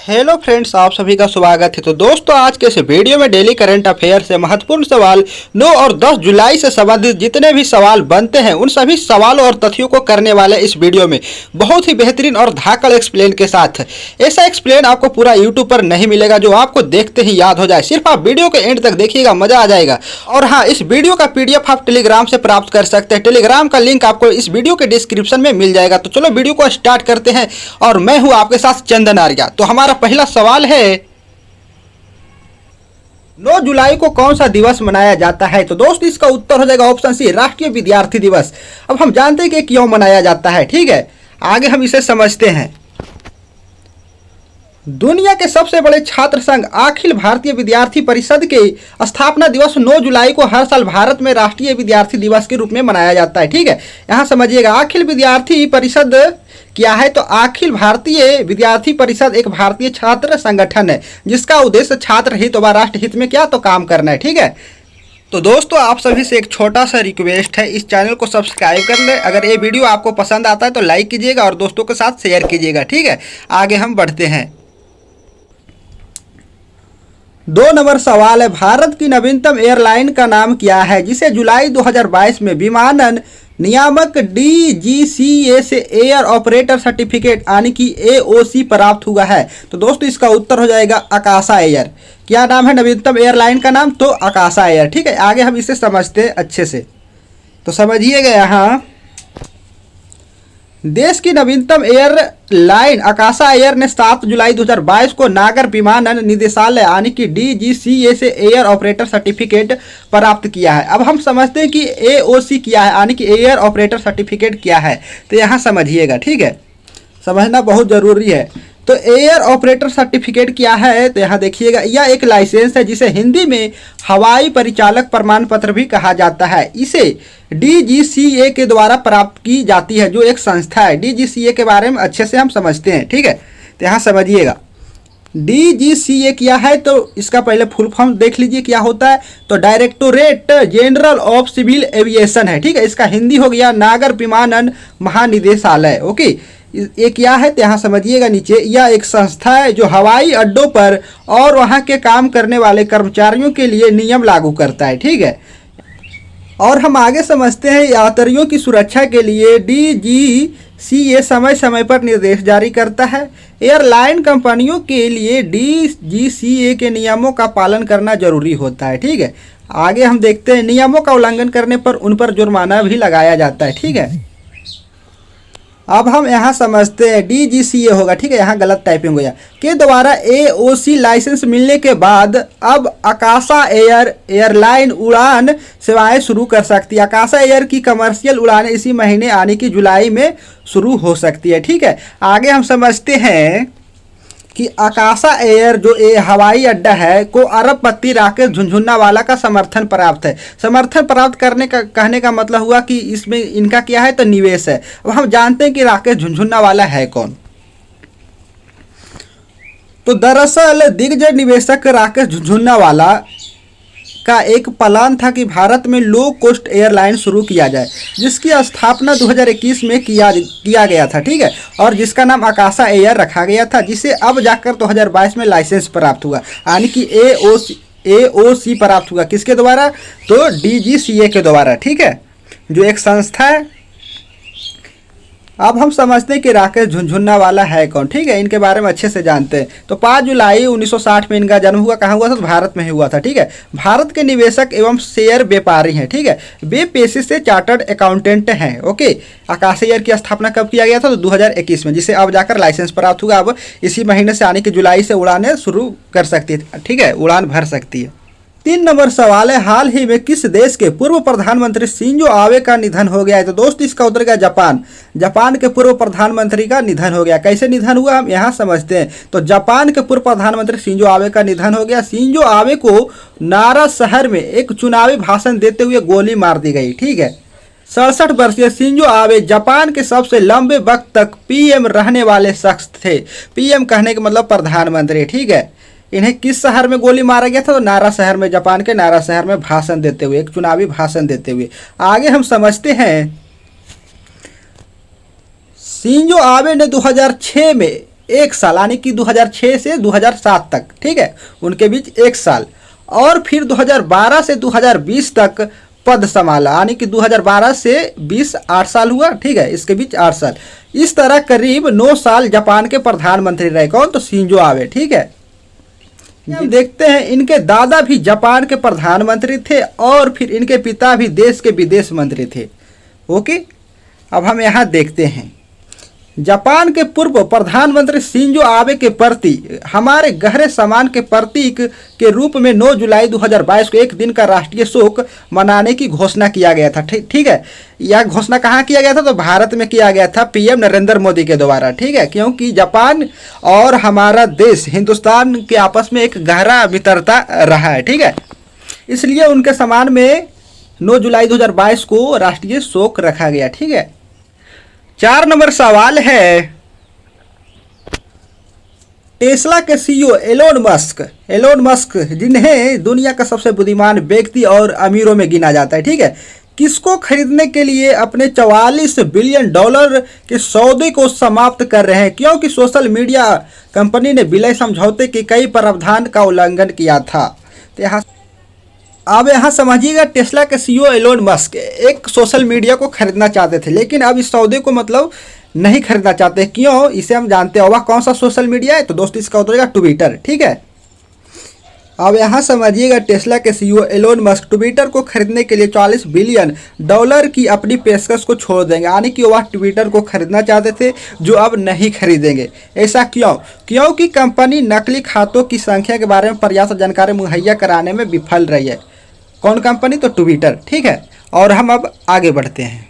Hello friends, आप सभी का स्वागत है। तो दोस्तों, आज के इस वीडियो में डेली करंट अफेयर से महत्वपूर्ण सवाल 9 और 10 जुलाई से संबंधित जितने भी सवाल बनते हैं उन सभी सवालों और तथ्यों को करने वाले इस वीडियो में बहुत ही बेहतरीन और धाकड़ एक्सप्लेन के साथ। ऐसा एक्सप्लेन आपको पूरा यूट्यूब पर नहीं मिलेगा जो आपको देखते ही याद हो जाए। सिर्फ आप वीडियो के एंड तक देखिएगा, मजा आ जाएगा। और हाँ, इस वीडियो का PDF आप टेलीग्राम से प्राप्त कर सकते हैं। टेलीग्राम का लिंक आपको इस वीडियो के डिस्क्रिप्शन में मिल जाएगा। तो चलो वीडियो को स्टार्ट करते हैं और मैं हूँ आपके साथ चंदन आर्या। तो हमारा पहला सवाल है, 9 जुलाई को कौन सा दिवस मनाया जाता है? तो दोस्तों, इसका उत्तर हो जाएगा ऑप्शन सी, राष्ट्रीय विद्यार्थी दिवस। अब हम जानते हैं कि क्यों मनाया जाता है, ठीक है। आगे हम इसे समझते हैं। दुनिया के सबसे बड़े छात्र संघ अखिल भारतीय विद्यार्थी परिषद के स्थापना दिवस 9 जुलाई को हर साल भारत में राष्ट्रीय विद्यार्थी दिवस के रूप में मनाया जाता है, ठीक है। यहाँ समझिएगा, अखिल विद्यार्थी परिषद क्या है? तो अखिल भारतीय विद्यार्थी परिषद एक भारतीय छात्र संगठन है जिसका उद्देश्य छात्र हित व राष्ट्र हित में क्या तो काम करना है, ठीक है। तो दोस्तों, आप सभी से एक छोटा सा रिक्वेस्ट है, इस चैनल को सब्सक्राइब कर ले। अगर ये वीडियो आपको पसंद आता है तो लाइक कीजिएगा और दोस्तों के साथ शेयर कीजिएगा, ठीक है। आगे हम बढ़ते हैं। 2 नंबर सवाल है, भारत की नवीनतम एयरलाइन का नाम क्या है जिसे जुलाई 2022 में विमानन नियामक DGCA से एयर ऑपरेटर सर्टिफिकेट यानी कि AOC प्राप्त हुआ है? तो दोस्तों, इसका उत्तर हो जाएगा आकाशा एयर। क्या नाम है नवीनतम एयरलाइन का नाम? तो आकाशा एयर, ठीक है। आगे हम इसे समझते हैं अच्छे से। तो समझिएगा, यहाँ देश की नवीनतम एयरलाइन आकाशा एयर ने 7 जुलाई 2022 को नागर विमानन निदेशालय यानी कि DGCA से एयर ऑपरेटर सर्टिफिकेट प्राप्त किया है। अब हम समझते हैं कि AOC क्या है यानी कि एयर ऑपरेटर सर्टिफिकेट क्या है। तो यहाँ समझिएगा, ठीक है, समझना बहुत ज़रूरी है। तो एयर ऑपरेटर सर्टिफिकेट क्या है? तो यहाँ देखिएगा, यह एक लाइसेंस है जिसे हिंदी में हवाई परिचालक प्रमाण पत्र भी कहा जाता है। इसे DGCA के द्वारा प्राप्त की जाती है, जो एक संस्था है। DGCA के बारे में अच्छे से हम समझते हैं, ठीक है। तो यहाँ समझिएगा, DGCA क्या है? तो इसका पहले फुल फॉर्म देख लीजिए क्या होता है। तो directorate general of civil aviation है, ठीक है। इसका हिंदी हो गया नागर विमानन महानिदेशालय, ओके। ये क्या है? तो यहाँ समझिएगा नीचे, यह एक संस्था है जो हवाई अड्डों पर और वहाँ के काम करने वाले कर्मचारियों के लिए नियम लागू करता है, ठीक है। और हम आगे समझते हैं, यात्रियों की सुरक्षा के लिए DGCA समय समय पर निर्देश जारी करता है। एयरलाइन कंपनियों के लिए DGCA के नियमों का पालन करना जरूरी होता है, ठीक है। आगे हम देखते हैं, नियमों का उल्लंघन करने पर उन पर जुर्माना भी लगाया जाता है, ठीक है। अब हम यहाँ समझते हैं, DGCA होगा, ठीक है, यहाँ गलत टाइपिंग हो गया, के द्वारा AOC लाइसेंस मिलने के बाद अब आकाशा एयरलाइन उड़ान सेवाएं शुरू कर सकती है। आकाशा एयर की कमर्शियल उड़ानें इसी महीने यानी कि जुलाई में शुरू हो सकती है, ठीक है। आगे हम समझते हैं कि आकाशा एयर जो हवाई अड्डा है को अरबपति राकेश झुनझुनवाला का समर्थन प्राप्त है। समर्थन प्राप्त करने का कहने का मतलब हुआ कि इसमें इनका क्या है? तो निवेश है। अब हम जानते हैं कि राकेश झुनझुनवाला है कौन। तो दरअसल दिग्गज निवेशक राकेश झुनझुनवाला का एक प्लान था कि भारत में लो कॉस्ट एयरलाइन शुरू किया जाए, जिसकी स्थापना 2021 में किया गया था, ठीक है। और जिसका नाम आकाशा एयर रखा गया था, जिसे अब जाकर 2022 में लाइसेंस प्राप्त हुआ यानी कि AOC प्राप्त हुआ। किसके द्वारा? तो DGCA के द्वारा, ठीक है, जो एक संस्था है। अब हम समझते हैं कि राकेश झुनझुनवाला है कौन, ठीक है। इनके बारे में अच्छे से जानते हैं। तो 5 जुलाई 1960 में इनका जन्म हुआ। कहाँ हुआ था? तो भारत में ही हुआ था, ठीक है। भारत के निवेशक एवं शेयर व्यापारी हैं, ठीक है। वे पेशे से चार्टर्ड अकाउंटेंट हैं, ओके। आकाशा एयर की स्थापना कब किया गया था? तो 2021 में, जिसे अब जाकर लाइसेंस प्राप्त हुआ। अब इसी महीने से यानी कि जुलाई से उड़ानें शुरू कर सकती है, ठीक है, उड़ान भर सकती है। 3 नंबर सवाल है, हाल ही में किस देश के पूर्व प्रधानमंत्री शिंजो आबे का निधन हो गया है? तो दोस्त, इसका उत्तर क्या? जापान। जापान के पूर्व प्रधानमंत्री का निधन हो गया। कैसे निधन हुआ हम यहाँ समझते हैं। तो जापान के पूर्व प्रधानमंत्री शिंजो आबे का निधन हो गया। शिंजो आबे को नारा शहर में एक चुनावी भाषण देते हुए गोली मार दी गई, ठीक है। 67 वर्षीय शिंजो आबे जापान के सबसे लंबे वक्त तक PM रहने वाले शख्स थे। PM कहने का मतलब प्रधानमंत्री, ठीक है। इन्हें किस शहर में गोली मारा गया था? तो नारा शहर में, जापान के नारा शहर में भाषण देते हुए, एक चुनावी भाषण देते हुए। आगे हम समझते हैं, शिंजो आबे ने 2006 में 1 साल, यानी कि 2006 से 2007 तक, ठीक है, उनके बीच 1 साल। और फिर 2012 से 2020 तक पद संभाला, यानी कि 2012 से 20 8 साल हुआ, ठीक है, इसके बीच 8 साल। इस तरह करीब 9 साल जापान के प्रधानमंत्री रहे। कौन? तो शिंजो आबे, ठीक है। हम देखते हैं इनके दादा भी जापान के प्रधानमंत्री थे और फिर इनके पिता भी देश के विदेश मंत्री थे। ओके, अब हम यहाँ देखते हैं जापान के पूर्व प्रधानमंत्री शिंजो आबे के प्रति हमारे गहरे सम्मान के प्रतीक के रूप में 9 जुलाई 2022 को एक दिन का राष्ट्रीय शोक मनाने की घोषणा किया गया था। ठीक है, यह घोषणा कहाँ किया गया था? तो भारत में किया गया था, पीएम नरेंद्र मोदी के द्वारा, ठीक है, क्योंकि जापान और हमारा देश हिंदुस्तान के आपस में एक गहरा मित्रता रहा है, ठीक है, इसलिए उनके सम्मान में 9 जुलाई 2022 को राष्ट्रीय शोक रखा गया, ठीक है। 4 नंबर सवाल है, टेस्ला के सीईओ एलोन मस्क जिन्हें दुनिया का सबसे बुद्धिमान व्यक्ति और अमीरों में गिना जाता है, ठीक है, किसको खरीदने के लिए अपने 44 बिलियन डॉलर के सौदे को समाप्त कर रहे हैं, क्योंकि सोशल मीडिया कंपनी ने विलय समझौते के कई प्रावधान का उल्लंघन किया था। तो यहाँ समझिएगा, टेस्ला के सीईओ एलोन मस्क एक सोशल मीडिया को खरीदना चाहते थे, लेकिन अब इस सौदे को मतलब नहीं खरीदना चाहते। क्यों? इसे हम जानते हैं। वह कौन सा सोशल मीडिया है? तो दोस्तों इसका उत्तर होगा ट्विटर, ठीक है। अब यहाँ समझिएगा, टेस्ला के सीईओ एलोन मस्क ट्विटर को खरीदने के लिए 40 बिलियन डॉलर की अपनी पेशकश को छोड़ देंगे, यानी कि वह ट्विटर को खरीदना चाहते थे जो अब नहीं खरीदेंगे। ऐसा क्यों? क्योंकि कंपनी नकली खातों की संख्या के बारे में पर्याप्त जानकारी मुहैया कराने में विफल रही है। कौन कंपनी? तो ट्विटर, ठीक है। और हम अब आगे बढ़ते हैं।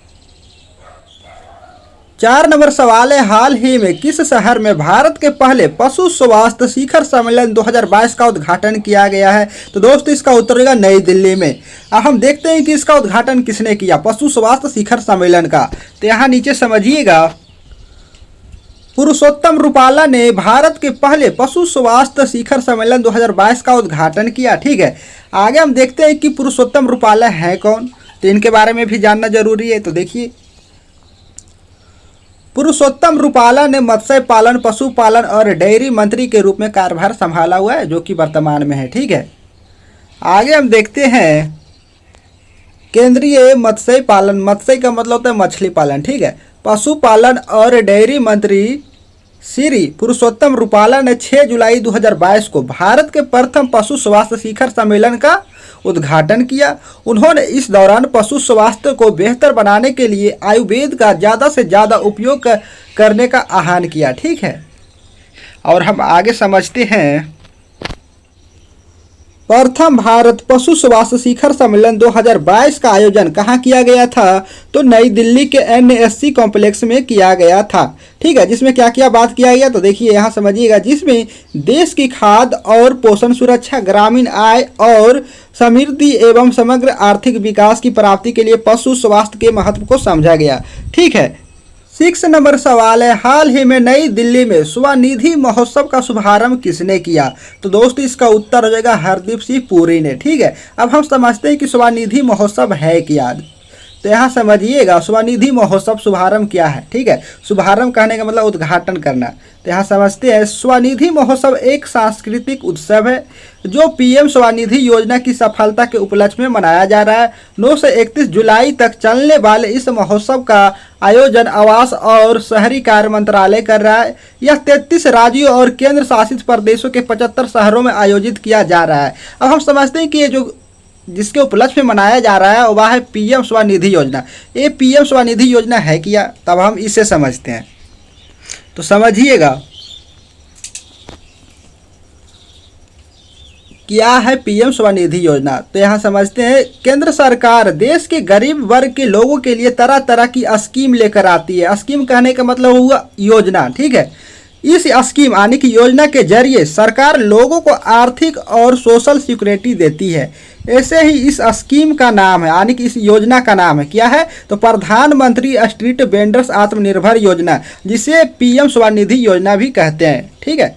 4 नंबर सवाल है, हाल ही में किस शहर में भारत के पहले पशु स्वास्थ्य शिखर सम्मेलन 2022 का उद्घाटन किया गया है? तो दोस्तों इसका उत्तर होगा नई दिल्ली में। अब हम देखते हैं कि इसका उद्घाटन किसने किया, पशु स्वास्थ्य शिखर सम्मेलन का। तो यहाँ नीचे समझिएगा, पुरुषोत्तम रूपाला ने भारत के पहले पशु स्वास्थ्य शिखर सम्मेलन 2022 का उद्घाटन किया, ठीक है। आगे हम देखते हैं कि पुरुषोत्तम रूपाला है कौन, तो इनके बारे में भी जानना जरूरी है। तो देखिए, पुरुषोत्तम रूपाला ने मत्स्य पालन, पशुपालन और डेयरी मंत्री के रूप में कार्यभार संभाला हुआ है, जो कि वर्तमान में है, ठीक है। आगे हम देखते हैं केंद्रीय मत्स्य पालन, मत्स्य का मतलब होता है मछली पालन, ठीक है, पशुपालन और डेयरी मंत्री श्री पुरुषोत्तम रूपाला ने 6 जुलाई 2022 को भारत के प्रथम पशु स्वास्थ्य शिखर सम्मेलन का उद्घाटन किया। उन्होंने इस दौरान पशु स्वास्थ्य को बेहतर बनाने के लिए आयुर्वेद का ज़्यादा से ज़्यादा उपयोग करने का आह्वान किया, ठीक है। और हम आगे समझते हैं, प्रथम भारत पशु स्वास्थ्य शिखर सम्मेलन 2022 का आयोजन कहाँ किया गया था? तो नई दिल्ली के NSC कॉम्प्लेक्स में किया गया था, ठीक है। जिसमें क्या क्या बात किया गया? तो देखिए यहाँ समझिएगा, जिसमें देश की खाद्य और पोषण सुरक्षा, ग्रामीण आय और समृद्धि एवं समग्र आर्थिक विकास की प्राप्ति के लिए पशु स्वास्थ्य के महत्व को समझा गया, ठीक है। 6 नंबर सवाल है, हाल ही में नई दिल्ली में स्वनिधि महोत्सव का शुभारंभ किसने किया? तो दोस्तों इसका उत्तर हो जाएगा हरदीप सिंह पुरी ने, ठीक है। अब हम समझते हैं कि स्वनिधि महोत्सव है क्या। तो यहाँ समझिएगा, स्वनिधि महोत्सव शुभारंभ क्या है, ठीक है। शुभारंभ कहने का मतलब उद्घाटन करना। तो यहाँ समझते हैं, स्वनिधि महोत्सव एक सांस्कृतिक उत्सव है जो पीएम स्वनिधि योजना की सफलता के उपलक्ष्य में मनाया जा रहा है। 9 से 31 जुलाई तक चलने वाले इस महोत्सव का आयोजन आवास और शहरी कार्य मंत्रालय कर रहा है। यह 33 राज्यों और केंद्र शासित प्रदेशों के 75 शहरों में आयोजित किया जा रहा है। अब हम समझते हैं कि ये जो जिसके उपलक्ष्य में मनाया जा रहा है वह है पीएम स्वनिधि योजना। ये पीएम स्वनिधि योजना है क्या? तब हम इसे समझते हैं। तो समझिएगा, क्या है पीएम स्वनिधि योजना? तो यहाँ समझते हैं, केंद्र सरकार देश के गरीब वर्ग के लोगों के लिए तरह तरह की स्कीम लेकर आती है। स्कीम कहने का मतलब हुआ योजना, ठीक है। इस स्कीम यानी कि योजना के जरिए सरकार लोगों को आर्थिक और सोशल सिक्योरिटी देती है। ऐसे ही इस स्कीम का नाम है, यानी कि इस योजना का नाम है क्या है? तो प्रधानमंत्री स्ट्रीट वेंडर्स आत्मनिर्भर योजना, जिसे पीएम स्वनिधि योजना भी कहते हैं, ठीक है।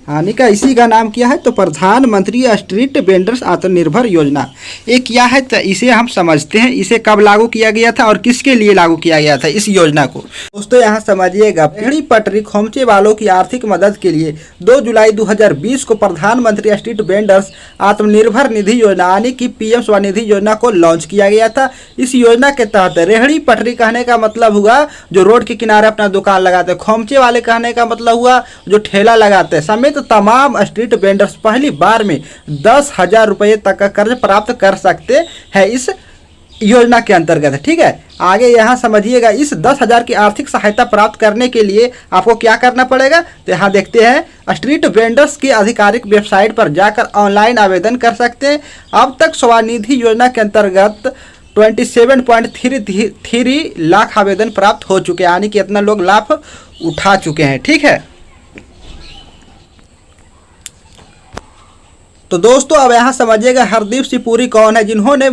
यानी का इसी का नाम क्या है तो प्रधानमंत्री स्ट्रीट वेंडर्स आत्मनिर्भर योजना। ये क्या है तो इसे हम समझते हैं, इसे कब लागू किया गया था और किसके लिए लागू किया गया था इस योजना को। दोस्तों यहाँ समझिएगा, रेहड़ी पटरी खोमचे वालों की आर्थिक मदद के लिए 2 जुलाई 2020 को प्रधानमंत्री स्ट्रीट वेंडर्स आत्मनिर्भर निधि योजना यानी कि PM स्वनिधि योजना को लॉन्च किया गया था। इस योजना के तहत रेहड़ी पटरी कहने का मतलब हुआ जो रोड के किनारे अपना दुकान लगाते हैं, खोमचे वाले कहने का मतलब हुआ जो ठेला लगाते हैं, समेत तमाम स्ट्रीट वेंडर्स पहली बार में 10,000 रुपये तक का कर्ज प्राप्त कर सकते हैं इस योजना के अंतर्गत। ठीक है, आगे यहाँ समझिएगा, इस 10,000 की आर्थिक सहायता प्राप्त करने के लिए आपको क्या करना पड़ेगा तो यहाँ देखते हैं स्ट्रीट वेंडर्स की आधिकारिक वेबसाइट पर जाकर ऑनलाइन आवेदन कर सकते हैं। अब तक स्वनिधि योजना के अंतर्गत 27.33 लाख आवेदन प्राप्त हो चुके हैं, यानी कि इतना लोग लाभ उठा चुके हैं। ठीक है, तो दोस्तों अब यहाँ समझिएगा हरदीप सिंह पुरी कौन है जिन्होंने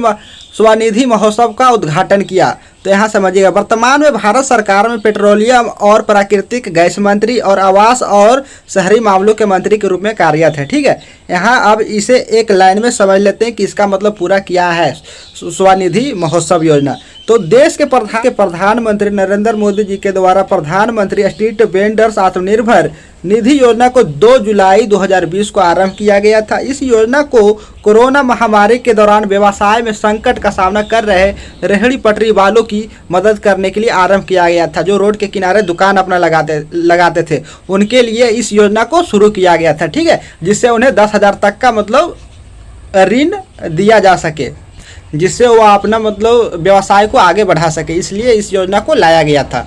स्वनिधि महोत्सव का उद्घाटन किया। तो यहाँ समझिएगा, वर्तमान में भारत सरकार में पेट्रोलियम और प्राकृतिक गैस मंत्री और आवास और शहरी मामलों के मंत्री के रूप में कार्यरत है। ठीक है, यहाँ अब इसे एक लाइन में समझ लेते हैं कि इसका मतलब पूरा क्या है स्वनिधि महोत्सव योजना। तो देश के प्रधानमंत्री नरेंद्र मोदी जी के द्वारा प्रधानमंत्री स्ट्रीट वेंडर्स आत्मनिर्भर निधि योजना को 2 जुलाई 2020 को आरंभ किया गया था। इस योजना को कोरोना महामारी के दौरान व्यवसाय में संकट का सामना कर रहे रेहड़ी पटरी वालों की मदद करने के लिए आरंभ किया गया था, जो रोड के किनारे दुकान अपना लगाते थे, उनके लिए इस योजना को शुरू किया गया था। ठीक है, जिससे उन्हें 10,000 तक का मतलब ऋण दिया जा सके, जिससे वो अपना मतलब व्यवसाय को आगे बढ़ा सके, इसलिए इस योजना को लाया गया था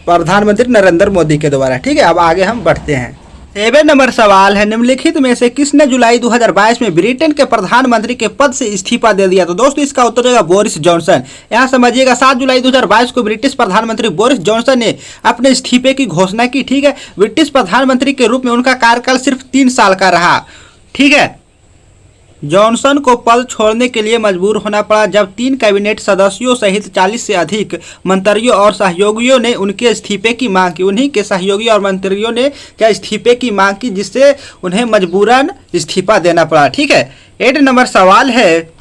प्रधानमंत्री नरेंद्र मोदी के द्वारा। ठीक है, अब आगे हम बढ़ते हैं। 7 नंबर सवाल है, निम्नलिखित में से किसने जुलाई 2022 में ब्रिटेन के प्रधानमंत्री के पद से इस्तीफा दे दिया? तो दोस्तों इसका उत्तर होगा बोरिस जॉनसन। यहाँ समझिएगा 7 जुलाई 2022 को ब्रिटिश प्रधानमंत्री बोरिस जॉनसन ने अपने इस्तीफे की घोषणा की। ठीक है, ब्रिटिश प्रधानमंत्री के रूप में उनका कार्यकाल सिर्फ 3 साल का रहा। ठीक है, जॉनसन को पद छोड़ने के लिए मजबूर होना पड़ा जब 3 कैबिनेट सदस्यों सहित 40 से अधिक मंत्रियों और सहयोगियों ने उनके इस्तीफे की मांग की। उन्हीं के सहयोगी और मंत्रियों ने क्या इस्तीफे की मांग की, जिससे उन्हें मजबूरन इस्तीफा देना पड़ा। ठीक है, 8 नंबर सवाल है,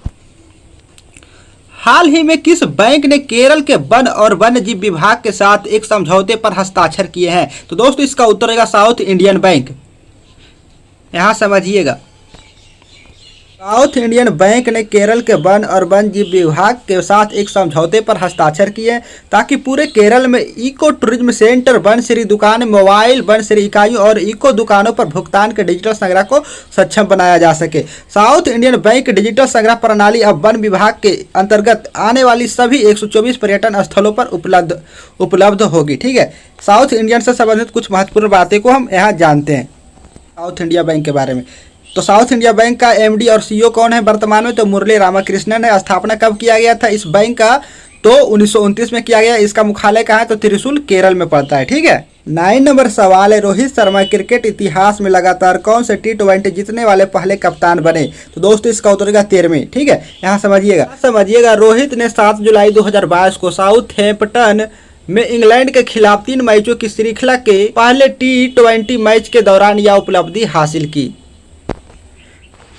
हाल ही में किस बैंक ने केरल के वन और वन्य जीव विभाग के साथ एक समझौते पर हस्ताक्षर किए हैं? तो दोस्तों इसका उत्तर होगा साउथ इंडियन बैंक। यहाँ समझिएगा, साउथ इंडियन बैंक ने केरल के वन और वन्य जीव विभाग के साथ एक समझौते पर हस्ताक्षर किए ताकि पूरे केरल में इको टूरिज्म सेंटर, वनश्री दुकान, मोबाइल वनश्री इकाइयों और इको दुकानों पर भुगतान के डिजिटल संग्रह को सक्षम बनाया जा सके। साउथ इंडियन बैंक डिजिटल संग्रह प्रणाली अब वन विभाग के अंतर्गत आने वाली सभी 124 पर्यटन स्थलों पर उपलब्ध होगी। ठीक है, साउथ इंडियन से संबंधित कुछ महत्वपूर्ण बातें को हम यहाँ जानते हैं साउथ इंडिया बैंक के बारे में। तो साउथ इंडिया बैंक का MD और CEO कौन है वर्तमान में? तो मुरली रामाकृष्णन है। स्थापना कब किया गया था इस बैंक का? तो 1929 में किया गया। इसका मुख्यालय कहाँ है? तो त्रिशूल केरल में पड़ता है। ठीक है, 9 नंबर सवाल है, रोहित शर्मा क्रिकेट इतिहास में लगातार कौन से T20 जीतने वाले पहले कप्तान बने? तो दोस्तों इसका उत्तर होगा 13वें। ठीक है, यहाँ समझिएगा रोहित ने 7 जुलाई 2022 को साउथहैम्पटन में इंग्लैंड के खिलाफ 3 मैचों की श्रृंखला के पहले T20 मैच के दौरान यह उपलब्धि हासिल की।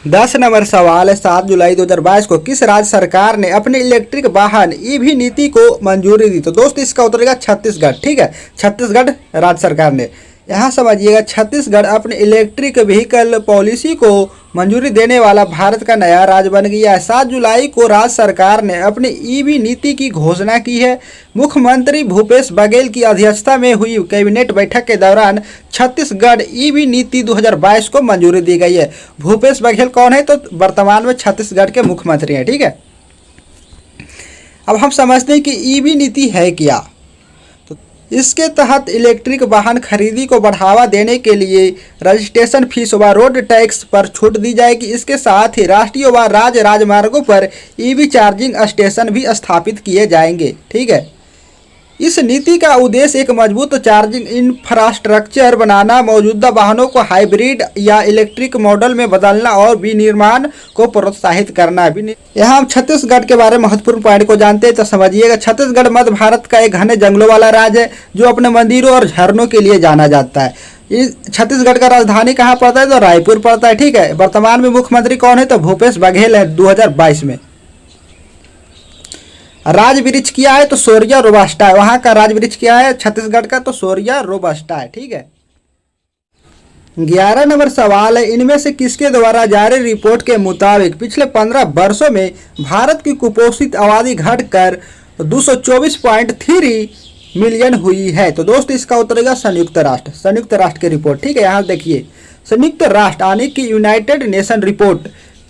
10 नंबर सवाल है, 7 जुलाई 2022 को किस राज्य सरकार ने अपने इलेक्ट्रिक वाहन EV नीति को मंजूरी दी? तो दोस्तों इसका उत्तर होगा छत्तीसगढ़। ठीक है, छत्तीसगढ़ राज्य सरकार ने। यहाँ समझिएगा, छत्तीसगढ़ अपने इलेक्ट्रिक व्हीकल पॉलिसी को मंजूरी देने वाला भारत का नया राज्य बन गया है। 7 जुलाई को राज्य सरकार ने अपनी EV नीति की घोषणा की है। मुख्यमंत्री भूपेश बघेल की अध्यक्षता में हुई कैबिनेट बैठक के दौरान छत्तीसगढ़ EV नीति 2022 को मंजूरी दी गई है। भूपेश बघेल कौन है? तो वर्तमान में छत्तीसगढ़ के मुख्यमंत्री हैं। ठीक है, अब हम समझते हैं कि EV नीति है क्या। इसके तहत इलेक्ट्रिक वाहन खरीदी को बढ़ावा देने के लिए रजिस्ट्रेशन फीस व रोड टैक्स पर छूट दी जाएगी। इसके साथ ही राष्ट्रीय व राज्य राजमार्गों पर EV चार्जिंग स्टेशन भी स्थापित किए जाएंगे। ठीक है, इस नीति का उद्देश्य एक मजबूत चार्जिंग इंफ्रास्ट्रक्चर बनाना, मौजूदा वाहनों को हाइब्रिड या इलेक्ट्रिक मॉडल में बदलना और विनिर्माण को प्रोत्साहित करना है। यहाँ हम छत्तीसगढ़ के बारे में महत्वपूर्ण पॉइंट को जानते हैं। तो समझिएगा, छत्तीसगढ़ मध्य भारत का एक घने जंगलों वाला राज्य है जो अपने मंदिरों और झरनों के लिए जाना जाता है। छत्तीसगढ़ का राजधानी कहाँ पड़ता है? तो रायपुर पड़ता है। ठीक है। वर्तमान में मुख्यमंत्री कौन है? तो भूपेश बघेल है 2022 में। राज वृक्ष क्या है? तो सोरिया रोबास्टा है। वहाँ का राज वृक्ष क्या है छत्तीसगढ़ का? तो सोरिया रोबास्टा है। ठीक है। 11 नंबर सवाल है, इनमें से किसके द्वारा जारी रिपोर्ट के मुताबिक पिछले 15 वर्षों में भारत की कुपोषित आबादी घटकर 224.3 मिलियन हुई है? तो दोस्तों इसका उत्तर होगा संयुक्त राष्ट्र की रिपोर्ट। ठीक है। यहाँ देखिए संयुक्त राष्ट्र यानी कि यूनाइटेड नेशन रिपोर्ट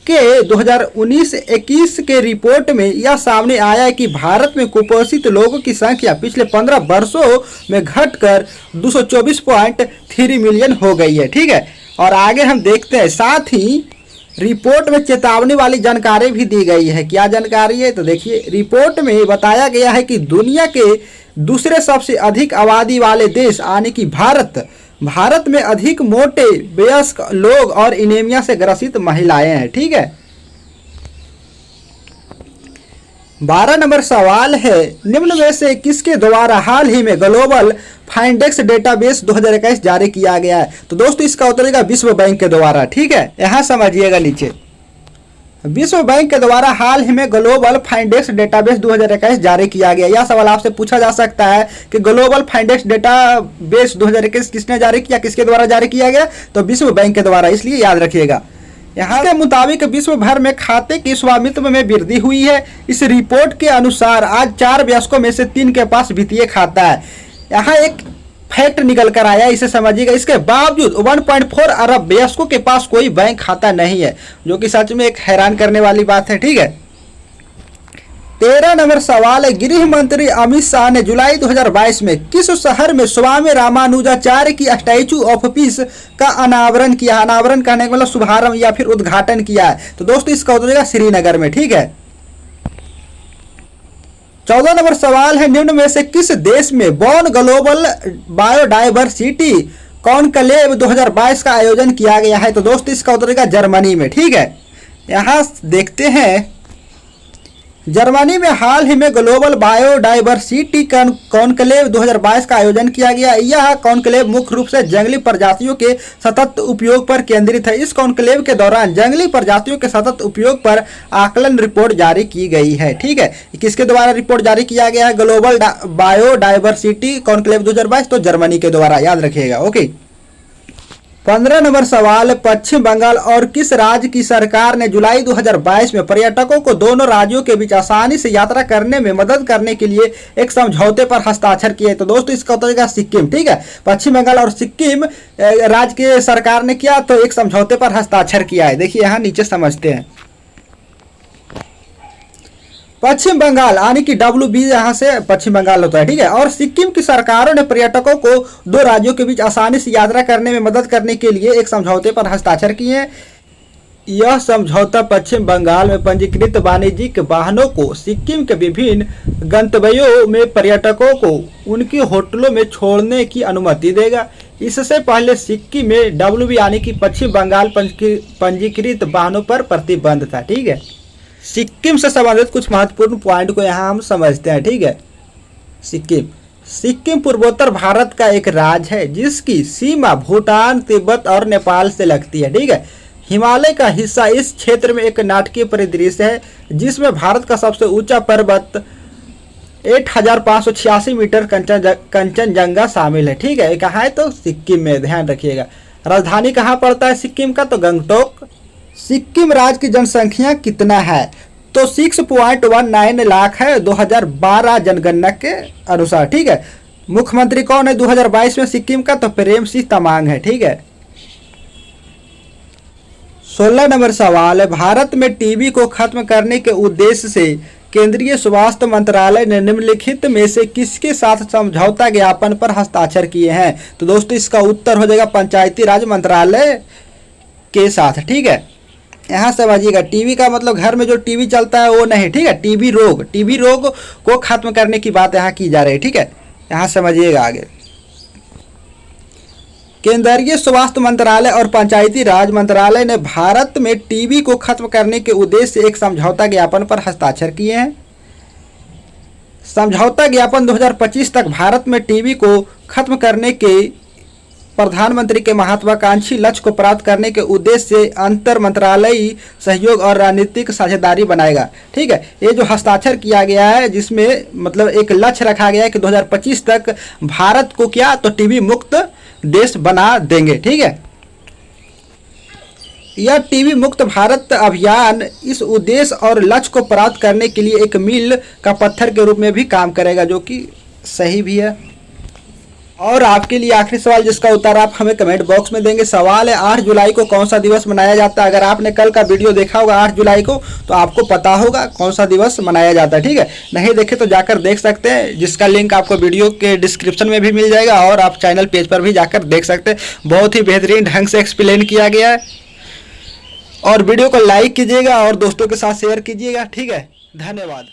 के 2019-21 के रिपोर्ट में यह सामने आया है कि भारत में कुपोषित लोगों की संख्या पिछले 15 वर्षों में घटकर 224.3 मिलियन हो गई है। ठीक है। और आगे हम देखते हैं, साथ ही रिपोर्ट में चेतावनी वाली जानकारी भी दी गई है। क्या जानकारी है? तो देखिए रिपोर्ट में बताया गया है कि दुनिया के दूसरे सबसे अधिक आबादी वाले देश यानी कि भारत में अधिक मोटे वयस्क लोग और एनीमिया से ग्रसित महिलाएं हैं। ठीक है। 12 नंबर सवाल है, निम्न में से किसके द्वारा हाल ही में ग्लोबल फाइंडेक्स डेटाबेस 2021 जारी किया गया है? तो दोस्तों इसका उत्तर है विश्व बैंक के द्वारा। ठीक है। यहाँ समझिएगा नीचे, विश्व बैंक के द्वारा हाल ही में ग्लोबल फाइंडेक्स डेटाबेस 2021 जारी किया गया। यह सवाल आपसे पूछा जा सकता है कि ग्लोबल फाइंडेक्स डेटाबेस 2021 किसने जारी किया, किसके द्वारा जारी किया गया? तो विश्व बैंक के द्वारा, इसलिए याद रखिएगा। यहाँ के मुताबिक विश्व भर में खाते की स्वामित्व में वृद्धि हुई है। इस रिपोर्ट के अनुसार आज 4 वयस्कों में से 3 के पास वित्तीय खाता है। यहाँ एक फैक्ट निकल कर आया, इसे समझिएगा। इसके बावजूद 1.4 अरब वयस्कों के पास कोई बैंक खाता नहीं है, जो कि सच में एक हैरान करने वाली बात है। ठीक है। 13 नंबर सवाल है, गृह मंत्री अमित शाह ने जुलाई 2022 में किस शहर में स्वामी रामानुजाचार्य की स्टैचू ऑफ पीस का अनावरण किया? अनावरण कहने का मतलब शुभारंभ या फिर उद्घाटन किया है। तो दोस्तों इसका उत्तर होगा श्रीनगर में। ठीक है। 14 नंबर सवाल है, निम्न में से किस देश में बॉन ग्लोबल बायोडाइवर्सिटी कॉनक्लेव 2022 का आयोजन किया गया है? तो दोस्तों इसका उत्तर होगा जर्मनी में। ठीक है। यहाँ देखते हैं, जर्मनी में हाल ही में ग्लोबल बायोडाइवर्सिटी कॉनक्लेव 2022 का आयोजन किया गया। यह कॉनक्लेव मुख्य रूप से जंगली प्रजातियों के सतत उपयोग पर केंद्रित है। इस कॉनक्लेव के दौरान जंगली प्रजातियों के सतत उपयोग पर आकलन रिपोर्ट जारी की गई है। ठीक है। किसके द्वारा रिपोर्ट जारी किया गया है? ग्लोबल बायोडाइवर्सिटी कॉनक्लेव 2022, तो जर्मनी के द्वारा, याद रखिएगा। ओके। 15 नंबर सवाल, पश्चिम बंगाल और किस राज्य की सरकार ने जुलाई 2022 में पर्यटकों को दोनों राज्यों के बीच आसानी से यात्रा करने में मदद करने के लिए एक समझौते पर हस्ताक्षर किए? तो दोस्तों इसका उत्तर होगा सिक्किम। ठीक है। पश्चिम बंगाल और सिक्किम राज्य के सरकार ने किया तो एक समझौते पर हस्ताक्षर किया है। देखिए यहाँ नीचे समझते हैं। पश्चिम बंगाल यानी कि WB यहाँ से पश्चिम बंगाल होता है। ठीक है। और सिक्किम की सरकारों ने पर्यटकों को दो राज्यों के बीच आसानी से यात्रा करने में मदद करने के लिए एक समझौते पर हस्ताक्षर किए हैं। यह समझौता पश्चिम बंगाल में पंजीकृत वाणिज्यिक वाहनों को सिक्किम के विभिन्न गंतव्यों में पर्यटकों को उनके होटलों में छोड़ने की अनुमति देगा। इससे पहले सिक्किम में WB यानी कि पश्चिम बंगाल पंजीकृत वाहनों पर प्रतिबंध था। ठीक है। सिक्किम से संबंधित कुछ महत्वपूर्ण पॉइंट को यहाँ हम समझते हैं। ठीक है। सिक्किम पूर्वोत्तर भारत का एक राज्य है जिसकी सीमा भूटान, तिब्बत और नेपाल से लगती है। ठीक है। हिमालय का हिस्सा इस क्षेत्र में एक नाटकीय परिदृश्य है जिसमें भारत का सबसे ऊंचा पर्वत 8586 मीटर कंचनजंगा शामिल है। ठीक है। कहाँ है? तो सिक्किम में, ध्यान रखिएगा। राजधानी कहाँ पड़ता है सिक्किम का? तो गंगटोक। सिक्किम राज्य की जनसंख्या कितना है? तो 6.19 लाख है 2012 जनगणना के अनुसार। ठीक है। मुख्यमंत्री कौन है 2022 में सिक्किम का? तो प्रेम सिंह तमांग है। ठीक है। 16 नंबर सवाल है, भारत में टीबी को खत्म करने के उद्देश्य से केंद्रीय स्वास्थ्य मंत्रालय ने निम्नलिखित में से किसके साथ समझौता ज्ञापन पर हस्ताक्षर किए हैं? तो दोस्तों इसका उत्तर हो जाएगा पंचायती राज मंत्रालय के साथ। ठीक है। यहाँ समझिएगा, टीबी का मतलब घर में जो टीबी चलता है वो नहीं। ठीक है। टीबी रोग को खत्म करने की बात यहाँ की जा रही है। ठीक है। यहाँ समझिएगा आगे। केंद्रीय स्वास्थ्य मंत्रालय और पंचायती राज मंत्रालय ने भारत में टीबी को खत्म करने के उद्देश्य से एक समझौता ज्ञापन पर हस्ताक्षर किए हैं। समझौता ज्ञापन 2025 तक भारत में टीबी को खत्म करने के प्रधानमंत्री के महत्वाकांक्षी लक्ष्य को प्राप्त करने के उद्देश्य से अंतर मंत्रालयी सहयोग और रणनीतिक साझेदारी बनाएगा। ठीक है, ये जो हस्ताक्षर किया गया है जिसमें मतलब एक लक्ष्य रखा गया है कि 2025 तक भारत को क्या तो टीबी मुक्त देश बना देंगे। ठीक है, यह टीबी मुक्त भारत अभियान इस उद्देश्य और लक्ष्य को प्राप्त करने के लिए एक मील का पत्थर के रूप में भी काम करेगा, जो कि सही भी है। और आपके लिए आखिरी सवाल जिसका उत्तर आप हमें कमेंट बॉक्स में देंगे। सवाल है 8 जुलाई को कौन सा दिवस मनाया जाता है। अगर आपने कल का वीडियो देखा होगा 8 जुलाई को तो आपको पता होगा कौन सा दिवस मनाया जाता है। ठीक है, नहीं देखे तो जाकर देख सकते हैं, जिसका लिंक आपको वीडियो के डिस्क्रिप्शन में भी मिल जाएगा और आप चैनल पेज पर भी जाकर देख सकते हैं। बहुत ही बेहतरीन ढंग से एक्सप्लेन किया गया है। और वीडियो को लाइक कीजिएगा और दोस्तों के साथ शेयर कीजिएगा। ठीक है, धन्यवाद।